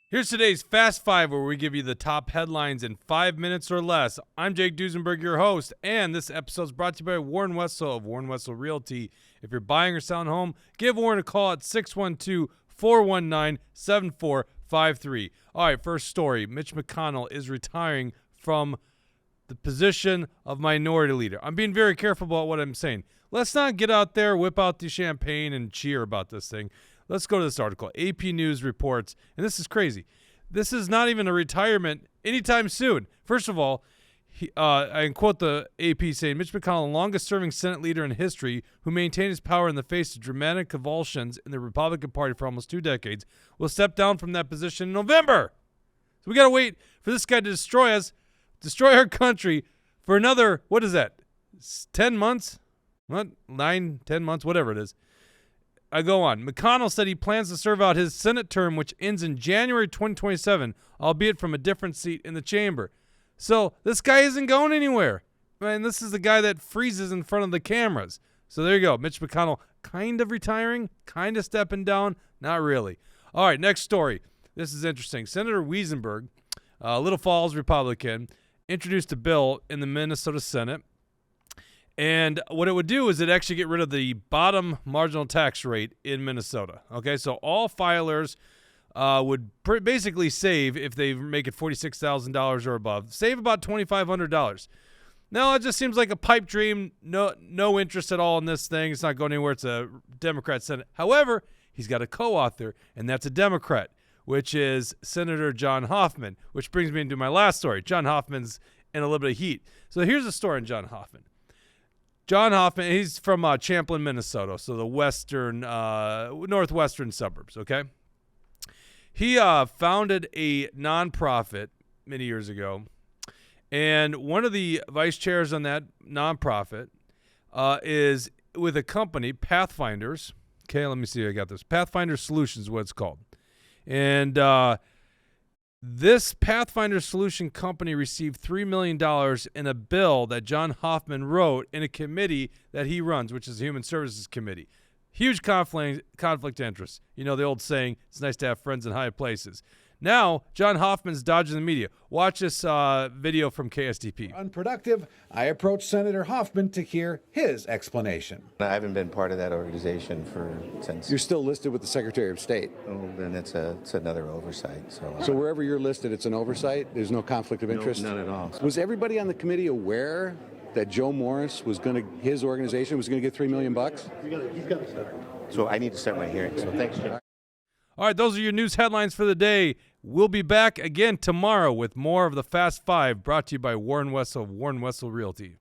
Here's today's Fast Five, where we give you the top headlines in 5 minutes or less. I'm Jake Duesenberg, your host, and this episode is brought to you by Warren Wessel of Warren Wessel Realty. If you're buying or selling a home, give Warren a call at 612-419-7453. All right, first story. Mitch McConnell is retiring from the position of minority leader. I'm being very careful about what I'm saying. Let's not get out there, whip out the champagne, and cheer about this thing. Let's go to this article. AP News reports, and this is crazy. This is not even a retirement anytime soon. First of all, I can quote the AP saying, Mitch McConnell, the longest-serving Senate leader in history, who maintained his power in the face of dramatic convulsions in the Republican Party for almost 2 decades, will step down from that position in November. So we got to wait for this guy to destroy us, destroy our country for another, what is that, 10 months? What, 9, 10 months, whatever it is. I go on. McConnell said he plans to serve out his Senate term, which ends in January 2027, albeit from a different seat in the chamber. So this guy isn't going anywhere. Man, this is the guy that freezes in front of the cameras. So there you go. Mitch McConnell kind of retiring, kind of stepping down. Not really. All right, next story. This is interesting. Senator Wesenberg, Little Falls Republican, introduced a bill in the Minnesota Senate. And what it would do is it actually get rid of the bottom marginal tax rate in Minnesota. Okay, so all filers would basically save, if they make it $46,000 or above, save about $2,500. Now, it just seems like a pipe dream. No interest at all in this thing. It's not going anywhere. It's a Democrat Senate. However, he's got a co-author, and that's a Democrat, which is Senator John Hoffman, which brings me into my last story. John Hoffman's in a little bit of heat. So here's a story on John Hoffman. John Hoffman, he's from Champlin, Minnesota, so the northwestern suburbs, okay? He founded a nonprofit many years ago, and one of the vice chairs on that nonprofit is with a company, Pathfinders. Okay, let me see if I got this. Pathfinder Solutions is what it's called. And this Pathfinder Solution Company received $3 million in a bill that John Hoffman wrote in a committee that he runs, which is the Human Services Committee. Huge conflict of interest. You know the old saying, it's nice to have friends in high places. Now, John Hoffman's dodging the media. Watch this video from KSTP. Unproductive. I approached Senator Hoffman to hear his explanation. I haven't been part of that organization since. You're still listed with the Secretary of State. Oh, then it's another oversight. So wherever you're listed, it's an oversight? There's no conflict of interest? No, none at all. Was everybody on the committee aware that Joe Morris his organization was going to get $3 million? So I need to start my hearing. So thanks, John. All right, those are your news headlines for the day. We'll be back again tomorrow with more of the Fast Five, brought to you by Warren Wessel of Warren Wessel Realty.